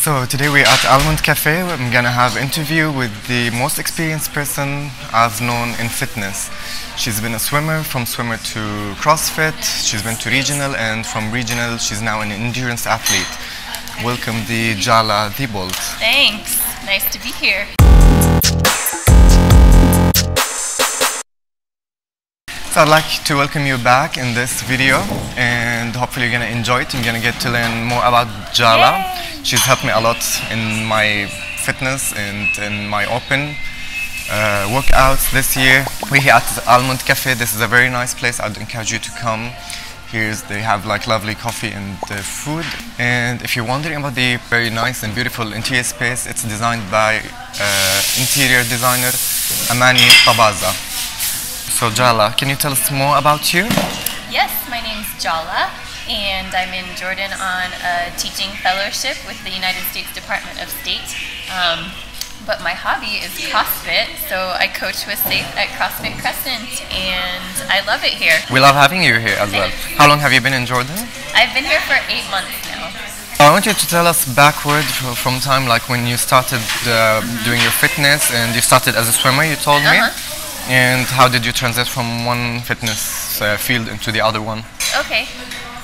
So today we're at Almond Cafe. I'm gonna have an interview with the most experienced person I've known in fitness. She's been a swimmer, from swimmer to CrossFit. She's been to regional, and from regional she's now an endurance athlete. Welcome, the Jaala Thibault. Thanks. Nice to be here. So I'd like to welcome you back in this video, and hopefully you're gonna enjoy it. You're gonna get to learn more about Jaala. Yay. She's helped me a lot in my fitness and in my open workouts this year. We're here at Almond Cafe. This is a very nice place. I'd encourage you to come. They have like lovely coffee and food. And if you're wondering about the very nice and beautiful interior space, it's designed by interior designer Amani Tabaza. So Jaala, can you tell us more about you? Yes, my name's Jaala, and I'm in Jordan on a teaching fellowship with the United States Department of State. But my hobby is CrossFit, so I coach with Safe at CrossFit Crescent, and I love it here. We love having you here as well. How long have you been in Jordan? I've been here for 8 months now. I want you to tell us backward from time like when you started doing your fitness, and you started as a swimmer, you told me. And how did you transit from one fitness field into the other one? Okay.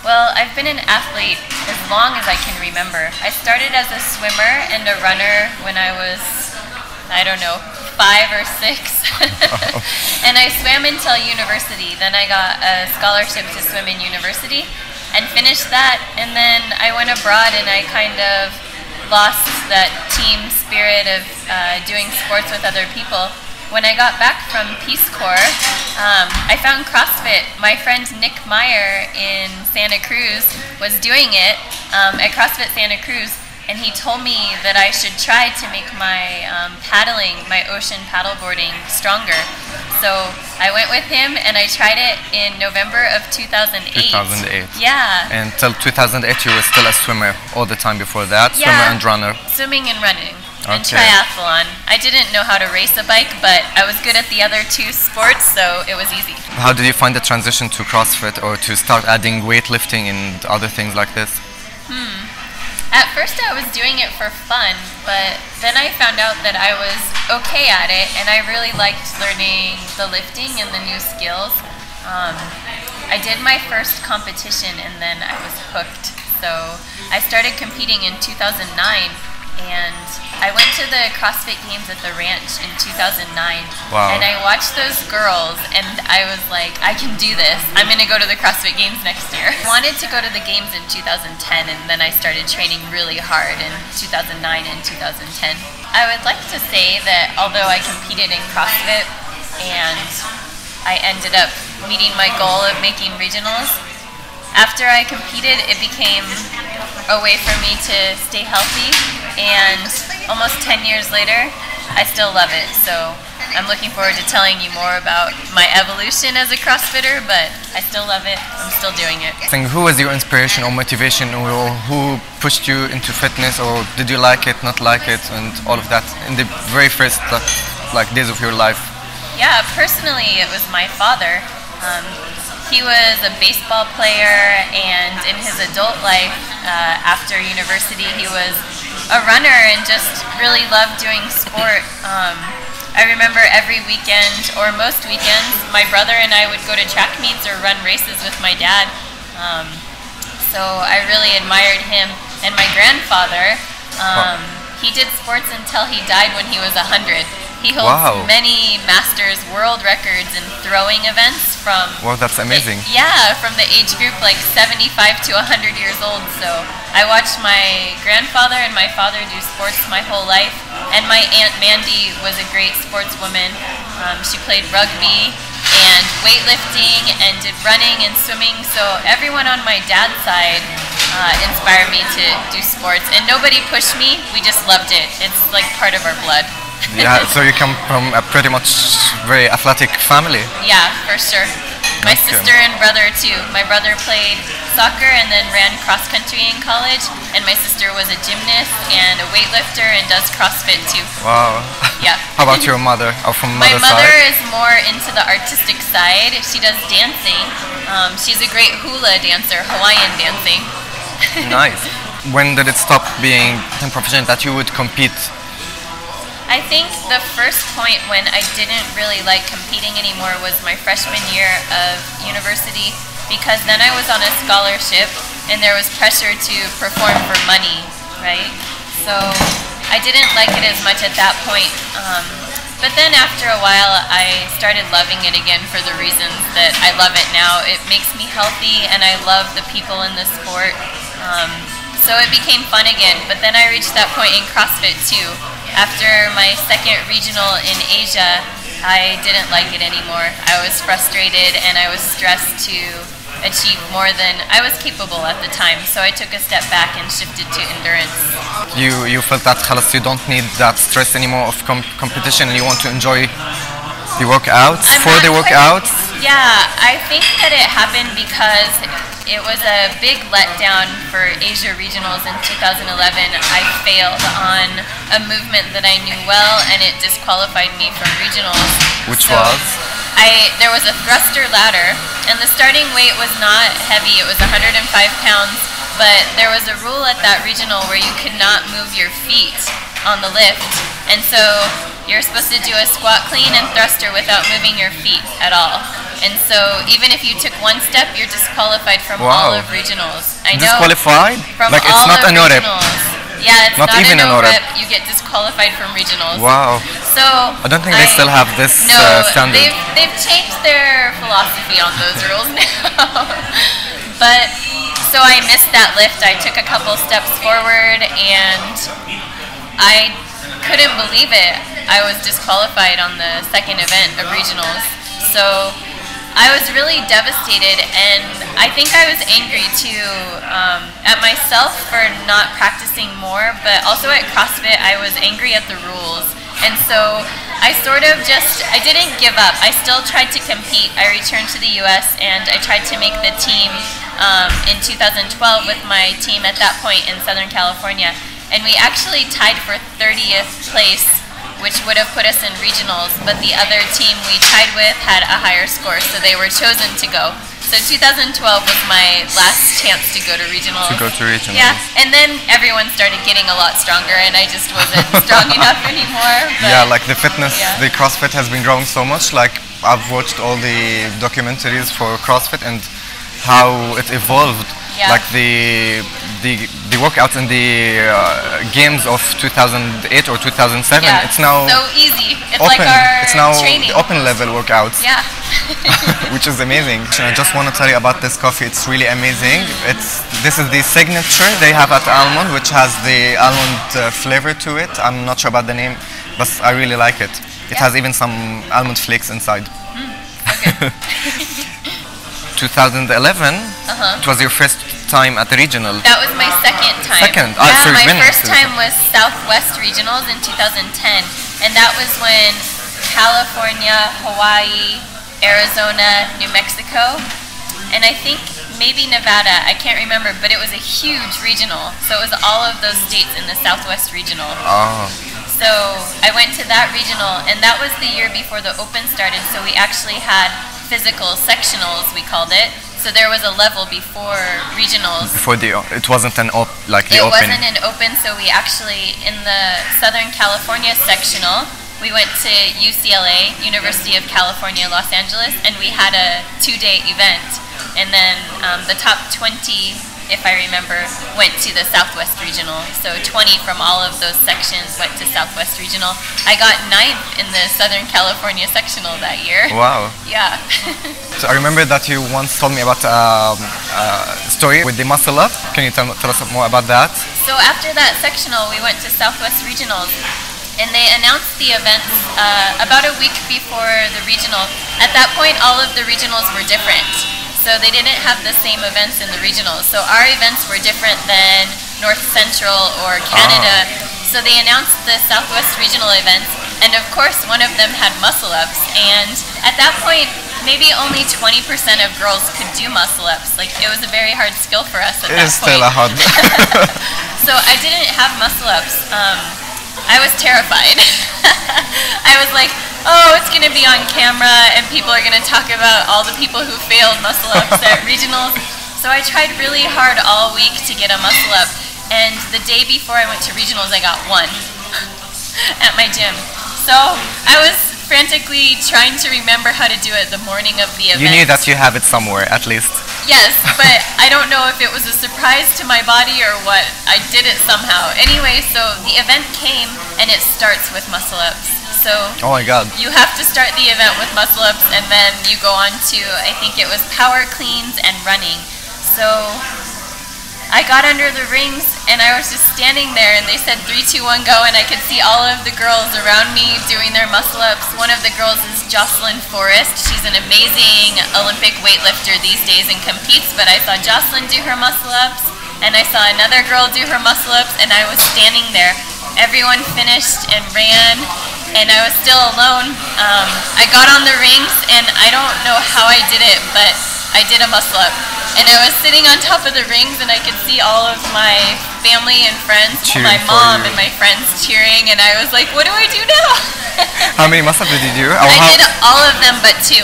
Well, I've been an athlete as long as I can remember. I started as a swimmer and a runner when I was, I don't know, 5 or 6. And I swam until university. Then I got a scholarship to swim in university and finished that. And then I went abroad and I kind of lost that team spirit of doing sports with other people. When I got back from Peace Corps, I found CrossFit. My friend Nick Meyer in Santa Cruz was doing it at CrossFit Santa Cruz, and he told me that I should try to make my paddling, my ocean paddleboarding stronger. So I went with him and I tried it in November of 2008. 2008. Yeah. And till 2008 you were still a swimmer all the time before that? Yeah. Swimmer and runner? Swimming and running. And Okay. triathlon. I didn't know how to race a bike, but I was good at the other 2 sports, so it was easy. How did you find the transition to CrossFit, or to start adding weightlifting and other things like this? At first I was doing it for fun, but then I found out that I was okay at it, and I really liked learning the lifting and the new skills. I did my first competition and then I was hooked. So I started competing in 2009. And I went to the CrossFit Games at the ranch in 2009. Wow. And I watched those girls and I was like, I can do this. I'm going to go to the CrossFit Games next year. I wanted to go to the games in 2010, and then I started training really hard in 2009 and 2010. I would like to say that although I competed in CrossFit and I ended up meeting my goal of making regionals, after I competed, it became a way for me to stay healthy, and almost 10 years later, I still love it. So I'm looking forward to telling you more about my evolution as a CrossFitter, but I still love it. I'm still doing it. Who was your inspiration or motivation, or who pushed you into fitness, or did you like it, not like it, and all of that in the very first days of your life? Yeah, personally, it was my father. He was a baseball player, and in his adult life, after university, he was a runner and just really loved doing sport. I remember every weekend, or most weekends, my brother and I would go to track meets or run races with my dad. So I really admired him. And my grandfather, he did sports until he died when he was 100. He holds many Masters world records in throwing events from... Wow, that's amazing. From the age group like 75 to 100 years old. So I watched my grandfather and my father do sports my whole life. And my Aunt Mandy was a great sportswoman. She played rugby and weightlifting and did running and swimming. So everyone on my dad's side inspired me to do sports. And nobody pushed me. We just loved it. It's like part of our blood. Yeah, so you come from a pretty much very athletic family. Yeah, for sure. My sister and brother too. My brother played soccer and then ran cross country in college, and my sister was a gymnast and a weightlifter and does CrossFit too. Wow. Yeah. How about your mother? Or from my mother's mother side? is more into the artistic side. She does dancing. She's a great hula dancer, Hawaiian dancing. Nice. When did it stop being professional that you would compete? I think the first point when I didn't really like competing anymore was my freshman year of university, because then I was on a scholarship and there was pressure to perform for money, right? So I didn't like it as much at that point. But then after a while I started loving it again for the reasons that I love it now. It makes me healthy and I love the people in the sport. So it became fun again. But then I reached that point in CrossFit too. After my second regional in Asia, I didn't like it anymore. I was frustrated and I was stressed to achieve more than I was capable at the time. So I took a step back and shifted to endurance. You felt that خلاص you don't need that stress anymore of competition and you want to enjoy the workouts the workouts? Yeah, I think that it happened because it was a big letdown for Asia Regionals in 2011. I failed on a movement that I knew well and it disqualified me from regionals. Which was? There was a thruster ladder and the starting weight was not heavy, it was 105 pounds, but there was a rule at that regional where you could not move your feet on the lift, and so you're supposed to do a squat clean and thruster without moving your feet at all. And so even if you took one step, you're disqualified from all of regionals. I know. Disqualified? From like all it's not of a no-rep? Yeah, it's not even a no-rep. no-rep. You get disqualified from regionals. Wow. So I don't think they still have this standard. They've changed their philosophy on those rules now. But so I missed that lift. I took a couple steps forward and I couldn't believe it. I was disqualified on the second event of regionals. So I was really devastated, and I think I was angry too at myself for not practicing more, but also at CrossFit I was angry at the rules. And so I I didn't give up. I still tried to compete. I returned to the US and I tried to make the team in 2012 with my team at that point in Southern California. And we actually tied for 30th place, which would have put us in regionals, but the other team we tied with had a higher score, so they were chosen to go. So 2012 was my last chance to go to regionals. Yeah, and then everyone started getting a lot stronger, and I just wasn't strong enough anymore. Yeah, like the fitness, the CrossFit has been growing so much. Like I've watched all the documentaries for CrossFit and how it evolved. Yeah. Like the workouts in the games of 2008 or 2007. Yeah, it's now so easy. It's open. like our it's now training. Open level workouts. Yeah. Which is amazing. I just want to tell you about this coffee. It's really amazing. This is the signature they have at Almond, which has the almond flavor to it. I'm not sure about the name, but I really like it. It has even some almond flakes inside. Okay. 2011, it was your first time at the regional. That was my second time. So my first time was Southwest Regionals in 2010, and that was when California, Hawaii, Arizona, New Mexico, and I think maybe Nevada, I can't remember, but it was a huge regional. So it was all of those states in the Southwest Regional. Oh. So I went to that regional, and that was the year before the Open started, so we actually had physical sectionals, we called it. So there was a level before regionals. It wasn't an Open. It wasn't an Open, so we actually, in the Southern California sectional, we went to UCLA, University of California, Los Angeles, and we had a 2-day event. And then the top 20, if I remember, went to the Southwest Regional. So 20 from all of those sections went to Southwest Regional. I got 9th in the Southern California sectional that year. Wow. Yeah. So I remember that you once told me about a story with the muscle up. Can you tell us more about that? So after that sectional, we went to Southwest Regionals. And they announced the events about a week before the regional. At that point, all of the regionals were different. So they didn't have the same events in the regionals. So our events were different than North Central or Canada. So they announced the Southwest Regional events, and of course one of them had muscle ups. And at that point, maybe only 20% of girls could do muscle ups. Like, it was a very hard skill for us at that point. It is still a hard. So I didn't have muscle ups. I was terrified. I was like, oh, it's going to be on camera and people are going to talk about all the people who failed muscle ups at regionals. So I tried really hard all week to get a muscle up. and the day before I went to regionals, I got 1 at my gym. So I was frantically trying to remember how to do it the morning of the event. You knew that you have it somewhere, at least. Yes, but I don't know if it was a surprise to my body or what. I did it somehow. Anyway, so the event came, and it starts with muscle-ups. So oh my God. You have to start the event with muscle-ups, and then you go on to, I think it was power cleans and running. So I got under the rings, and I was just standing there, and they said 3, 2, 1, go, and I could see all of the girls around me doing their muscle-ups. One of the girls is Jocelyn Forrest. She's an amazing Olympic weightlifter these days and competes, but I saw Jocelyn do her muscle-ups, and I saw another girl do her muscle-ups, and I was standing there. Everyone finished and ran, and I was still alone. I got on the rings, and I don't know how I did it, but I did a muscle-up. And I was sitting on top of the rings, and I could see all of my family and friends, my mom and my friends cheering, and I was like, what do I do now? How many muscle-ups did you do? I did all of them but 2.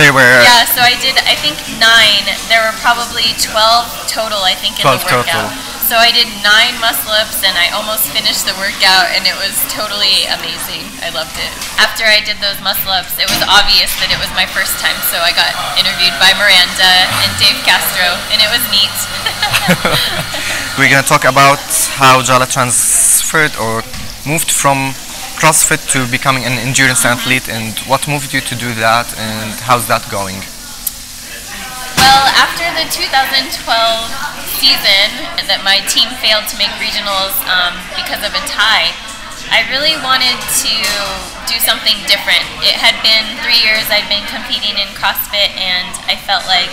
They were... Yeah, so I did, I think 9. There were probably 12 total, I think, in the workout. Total. So I did 9 muscle-ups, and I almost finished the workout, and it was totally amazing. I loved it. After I did those muscle-ups, it was obvious that it was my first time, so I got interviewed by Miranda and Dave Castro, and it was neat. We're going to talk about how Jaala transferred or moved from CrossFit to becoming an endurance athlete, and what moved you to do that, and how's that going? Well, after the 2012 season that my team failed to make regionals because of a tie, I really wanted to do something different. It had been 3 years I'd been competing in CrossFit, and I felt like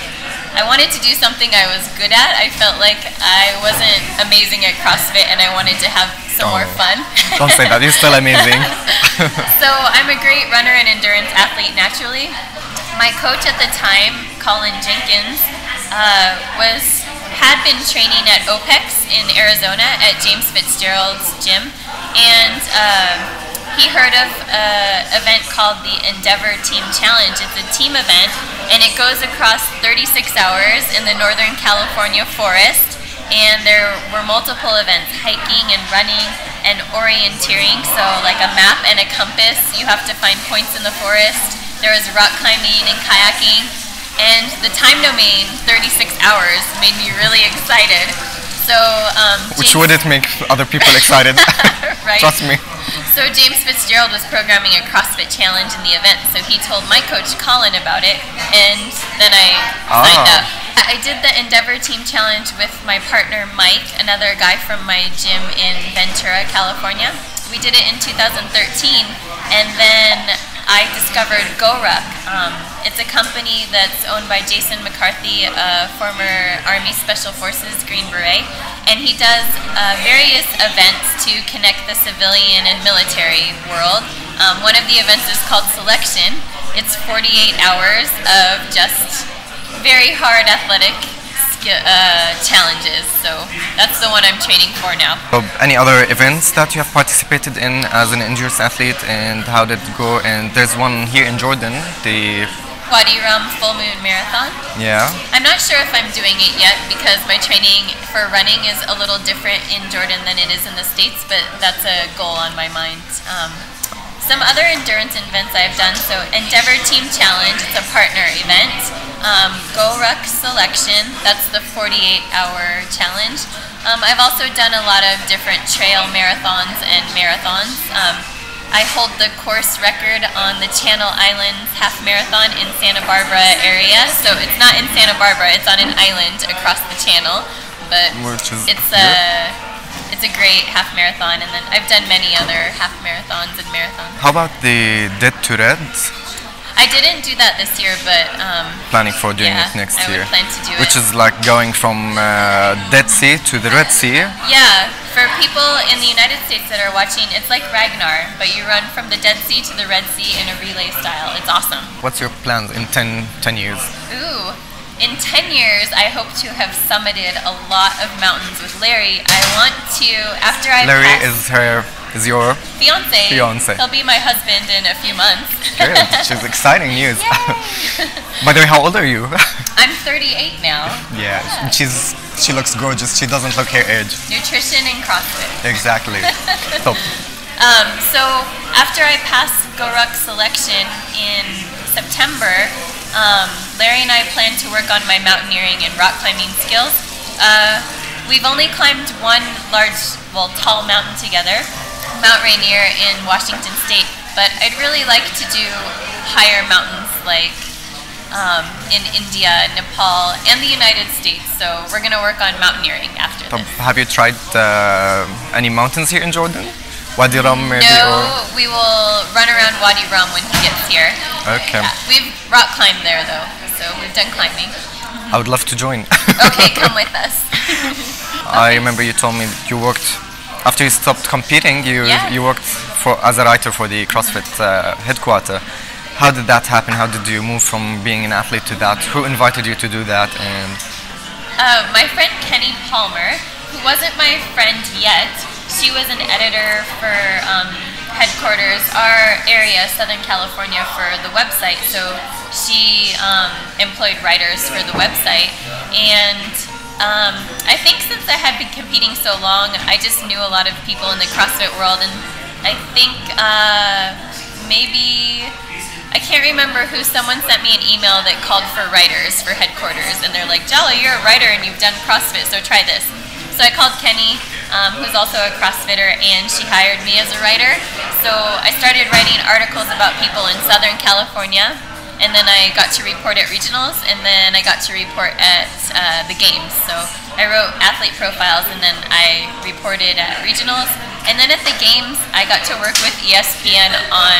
I wanted to do something I was good at. I felt like I wasn't amazing at CrossFit, and I wanted to have some more fun. Don't say that, you're still amazing. So I'm a great runner and endurance athlete naturally. My coach at the time, Colin Jenkins, had been training at OPEX in Arizona at James Fitzgerald's gym, and he heard of an event called the Endeavor Team Challenge. It's a team event, and it goes across 36 hours in the Northern California forest, and there were multiple events, hiking and running and orienteering, so like a map and a compass. You have to find points in the forest. There was rock climbing and kayaking, and the time domain, 36 hours, made me really excited. So, which wouldn't make other people excited, right? Trust me. So James Fitzgerald was programming a CrossFit challenge in the event, so he told my coach Colin about it, and then I signed up. I did the Endeavor Team Challenge with my partner Mike, another guy from my gym in Ventura, California. We did it in 2013, and then I discovered GORUCK. It's a company that's owned by Jason McCarthy, a former Army Special Forces Green Beret, and he does various events to connect the civilian and military world. One of the events is called Selection. It's 48 hours of just very hard athletic challenges, so that's the one I'm training for now. So any other events that you have participated in as an endurance athlete, and how did it go? And there's one here in Jordan, the Wadi Rum Full Moon Marathon. Yeah. I'm not sure if I'm doing it yet because my training for running is a little different in Jordan than it is in the States, but that's a goal on my mind. Some other endurance events I've done, so Endeavor Team Challenge, it's a partner event. GORUCK Selection, that's the 48-hour challenge. I've also done a lot of different trail marathons and marathons. I hold the course record on the Channel Islands half marathon in Santa Barbara area. So it's not in Santa Barbara, it's on an island across the channel, but it's a great half marathon, and then I've done many other half marathons and marathons. How about the Dead to Red? I didn't do that this year, but planning for doing it next year. I would plan to do it. Which is like going from Dead Sea to the Red Sea. Yeah, for people in the United States that are watching, it's like Ragnar, but you run from the Dead Sea to the Red Sea in a relay style. It's awesome. What's your plans in 10 years? Ooh. In 10 years, I hope to have summited a lot of mountains with Larry. I want to, after I Larry is your fiance. Fiance. He'll be my husband in a few months. Good, which is exciting news. Yay! By the way, how old are you? I'm 38 now. Yeah, she looks gorgeous. She doesn't look her age. Nutrition and CrossFit. Exactly. Top. So after I passed GORUCK Selection in September, Larry and I plan to work on my mountaineering and rock climbing skills. We've only climbed one tall mountain together, Mount Rainier in Washington State, but I'd really like to do higher mountains like in India, Nepal, and the United States. So we're going to work on mountaineering after this. Have you tried any mountains here in Jordan? Wadi Rum maybe? No, we will run around Wadi Rum when he gets here. Okay. Yeah. We've rock climbed there though, so we've done climbing. I would love to join. Okay, come with us. I remember you told me you worked, after you stopped competing, you worked as a writer for the CrossFit headquarters. How did that happen? How did you move from being an athlete to that? Who invited you to do that? And my friend Kenny Palmer, who wasn't my friend yet, she was an editor for headquarters, our area, Southern California, for the website. So she employed writers for the website. And I think since I had been competing so long, I just knew a lot of people in the CrossFit world. And I think maybe, I can't remember who, someone sent me an email that called for writers for headquarters. And they're like, Jaala, you're a writer and you've done CrossFit, so try this. So I called Kenny, who's also a CrossFitter, and she hired me as a writer. So I started writing articles about people in Southern California, and then I got to report at regionals, and then I got to report at the games. So I wrote athlete profiles, and then I reported at regionals. And then at the games, I got to work with ESPN on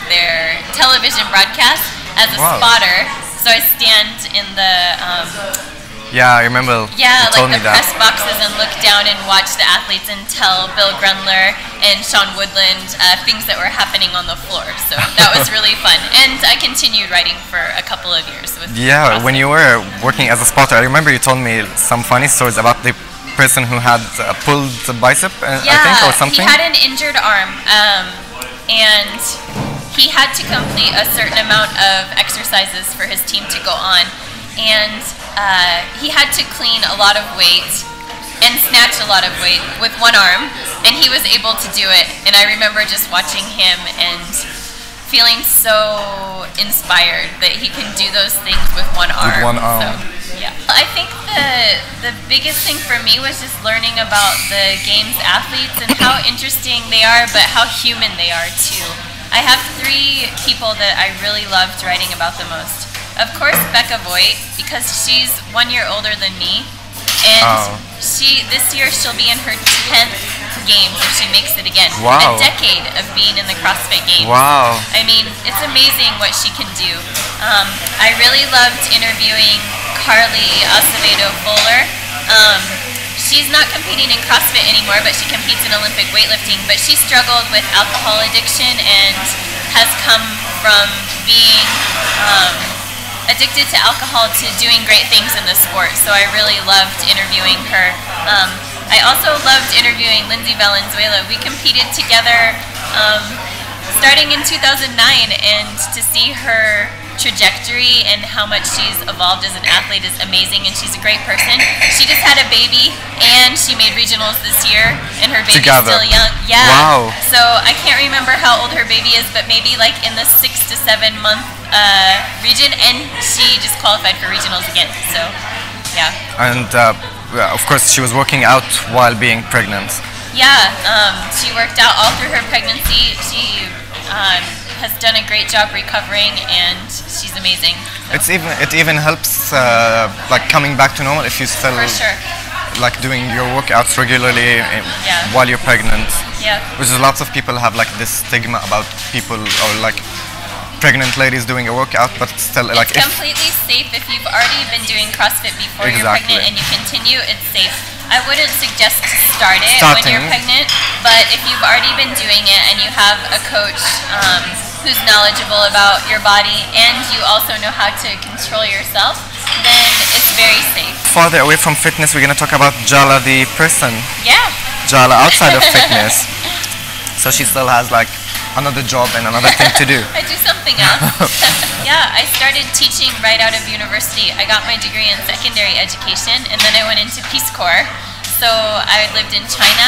their television broadcast as a spotter. So I stand in the yeah, I remember. Yeah, you told like me the that. press boxes, and look down and watch the athletes and tell Bill Grundler and Sean Woodland things that were happening on the floor. So that was really fun. And I continued writing for a couple of years with CrossFit. When you were working as a spotter, I remember you told me some funny stories about the person who had pulled the bicep, I think, or something. He had an injured arm, and he had to complete a certain amount of exercises for his team to go on. And he had to clean a lot of weight and snatch a lot of weight with one arm, and he was able to do it. And I remember just watching him and feeling so inspired that he can do those things with one arm. With one arm. So, yeah. I think the biggest thing for me was just learning about the games athletes and how interesting they are, but how human they are too. I have 3 people that I really loved writing about the most. Of course, Becca Voigt, because she's 1 year older than me, and this year she'll be in her 10th games if she makes it again. Wow. A decade of being in the CrossFit Games. Wow. I mean, it's amazing what she can do. I really loved interviewing Carly Acevedo-Fuller. She's not competing in CrossFit anymore, but she competes in Olympic weightlifting. But she struggled with alcohol addiction and has come from being addicted to alcohol to doing great things in the sport. So I really loved interviewing her. I also loved interviewing Lindsay Valenzuela. We competed together starting in 2009, and to see her trajectory and how much she's evolved as an athlete is amazing, and she's a great person. She just had a baby, and she made regionals this year, and her baby's still young. Yeah. Wow. So I can't remember how old her baby is, but maybe like in the 6 to 7 month region, and she just qualified for regionals again. So, yeah. And of course, she was working out while being pregnant. Yeah, she worked out all through her pregnancy. She has done a great job recovering, and she's amazing. So. It even helps like coming back to normal if you still like doing your workouts regularly while you're pregnant. Yeah. Which is lots of people have like this stigma about people or like pregnant ladies doing a workout, but still it's completely safe if you've already been doing CrossFit before you're pregnant and you continue. It's safe. I wouldn't suggest to start it when you're pregnant, but if you've already been doing it and you have a coach who's knowledgeable about your body and you also know how to control yourself, then it's very safe. Farther away from fitness, we're going to talk about Jaala the person. Yeah. Jaala outside of fitness. So she still has like another job and another thing to do. I do something else. Yeah, I started teaching right out of university. I got my degree in secondary education, and then I went into Peace Corps. So I lived in China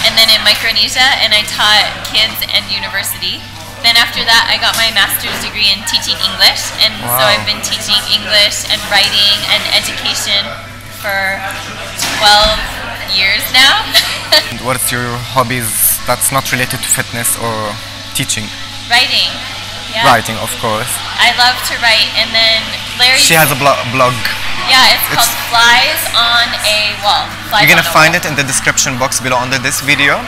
and then in Micronesia, and I taught kids and university. Then after that, I got my master's degree in teaching English, and so I've been teaching English and writing and education for 12 years now. What's your hobbies that's not related to fitness or teaching? Writing. Yeah. Writing, of course. I love to write, and then Larry. She has a blog. Yeah, it's called Flies on a Wall. You're gonna find it in the description box below under this video.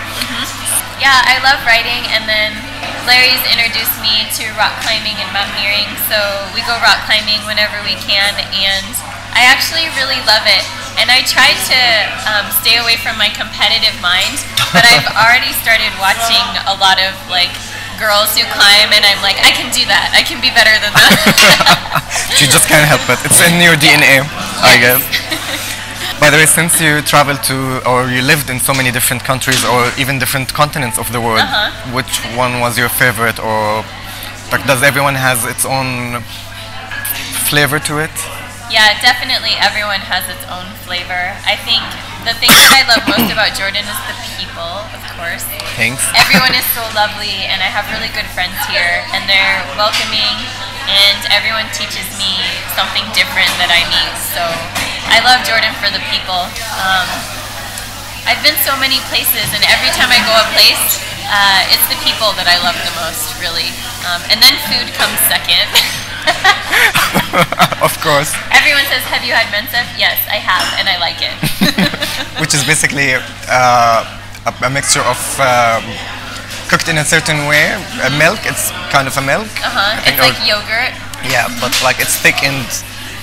Yeah, I love writing, and then Larry's introduced me to rock climbing and mountaineering, so we go rock climbing whenever we can, and I actually really love it. And I try to stay away from my competitive mind, but I've already started watching a lot of like girls who climb, and I'm like, I can do that. I can be better than that. You just can't help it. It's in your DNA, I guess. By the way, since you traveled to, or you lived in so many different countries or even different continents of the world, which one was your favorite, or like, does everyone has its own flavor to it? Yeah, definitely everyone has its own flavor. I think the thing that I love most about Jordan is the people, of course. Thanks. Everyone is so lovely, and I have really good friends here, and they're welcoming, and everyone teaches me something different that I need. So I love Jordan for the people. I've been so many places, and every time I go a place, it's the people that I love the most, really. And then food comes second. Of course. Everyone says, have you had mensa? Yes, I have, and I like it. Which is basically a mixture of cooked in a certain way. Milk, it's kind of a milk. It's like yogurt. Yeah, but like it's thick and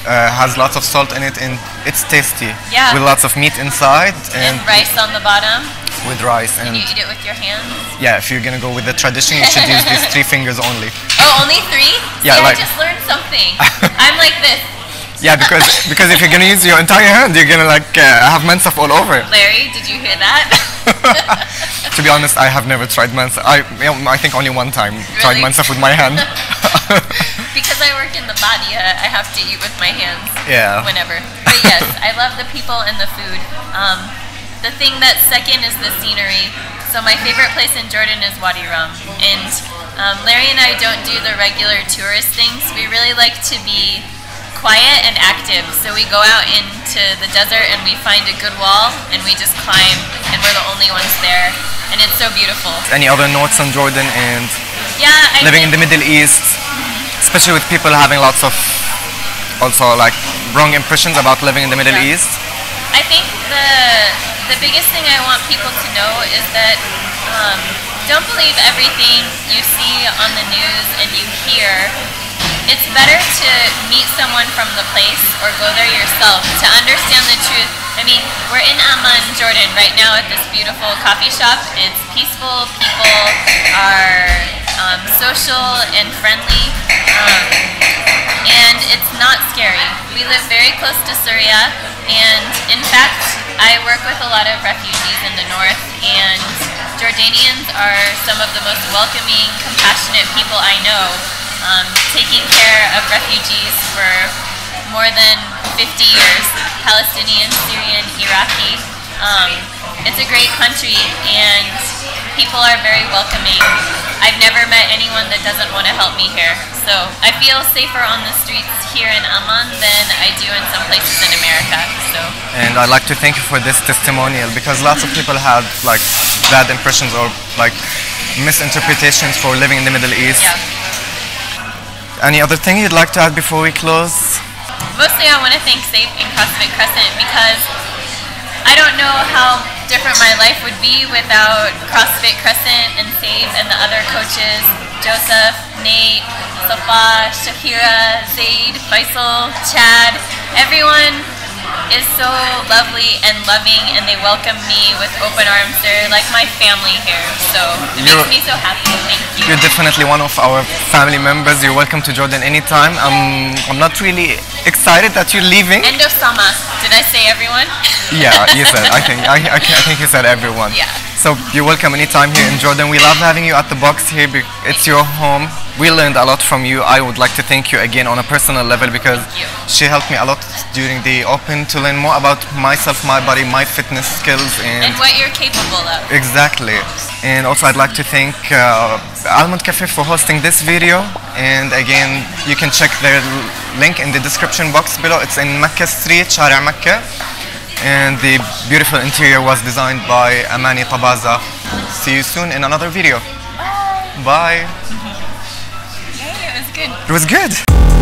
has lots of salt in it, and it's tasty. Yeah. With lots of meat inside. And rice on the bottom. With rice. And you eat it with your hands? Yeah, if you're gonna go with the tradition, you should use these 3 fingers only. Oh, only 3? Yeah, see, like, I just learned something. I'm like this. Yeah, because if you're gonna use your entire hand, you're gonna like have mensa all over. Larry, did you hear that? To be honest, I have never tried mensa. I think only one time tried mensa with my hand. Because I work in the body, I have to eat with my hands. Yeah. Whenever. But yes, I love the people and the food. The thing that's second is the scenery. So my favorite place in Jordan is Wadi Rum, and Larry and I don't do the regular tourist things. We really like to be quiet and active. So we go out into the desert and we find a good wall and we just climb, and we're the only ones there, and it's so beautiful. Any other notes on Jordan and living in the Middle East, especially with people having lots of also like wrong impressions about living in the Middle East? I think the biggest thing I want people to know is that don't believe everything you see on the news and you hear. It's better to meet someone from the place or go there yourself to understand the truth. I mean, we're in Almond, Jordan right now at this beautiful coffee shop. It's peaceful, people are social and friendly, and it's not scary. We live very close to Syria, and in fact, I work with a lot of refugees in the north, and Jordanians are some of the most welcoming, compassionate people I know, taking care of refugees for more than 50 years, Palestinian, Syrian, Iraqi. It's a great country, and people are very welcoming. I've never met anyone that doesn't want to help me here. So I feel safer on the streets here in Almond than I do in some places in America. So. And I'd like to thank you for this testimonial, because lots of people had like bad impressions or like misinterpretations for living in the Middle East. Yeah. Any other thing you'd like to add before we close? Mostly I want to thank Safe and CrossFit Crescent, because I don't know how different my life would be without CrossFit Crescent and Safe and the other coaches, Joseph, Nate, Safa, Shakira, Zaid, Faisal, Chad. Everyone is so lovely and loving, and they welcome me with open arms. They're like my family here, so it makes me so happy. Thank you. You're definitely one of our family members. You're welcome to Jordan anytime. I'm not really excited that you're leaving. End of summer. Did I say everyone? Yeah, you said. I think you said everyone. Yeah. So So you're welcome anytime here in Jordan. We love having you at the box here. It's your home. We learned a lot from you. I would like to thank you again on a personal level because she helped me a lot during the Open to learn more about myself, my body, my fitness skills, and what you're capable of. Exactly. And also I'd like to thank Almond Cafe for hosting this video. And again, you can check their link in the description box below. It's in Mecca Street, Shara Mecca. And the beautiful interior was designed by Amani Tabaza. See you soon in another video. Bye. Yay, it was good. It was good.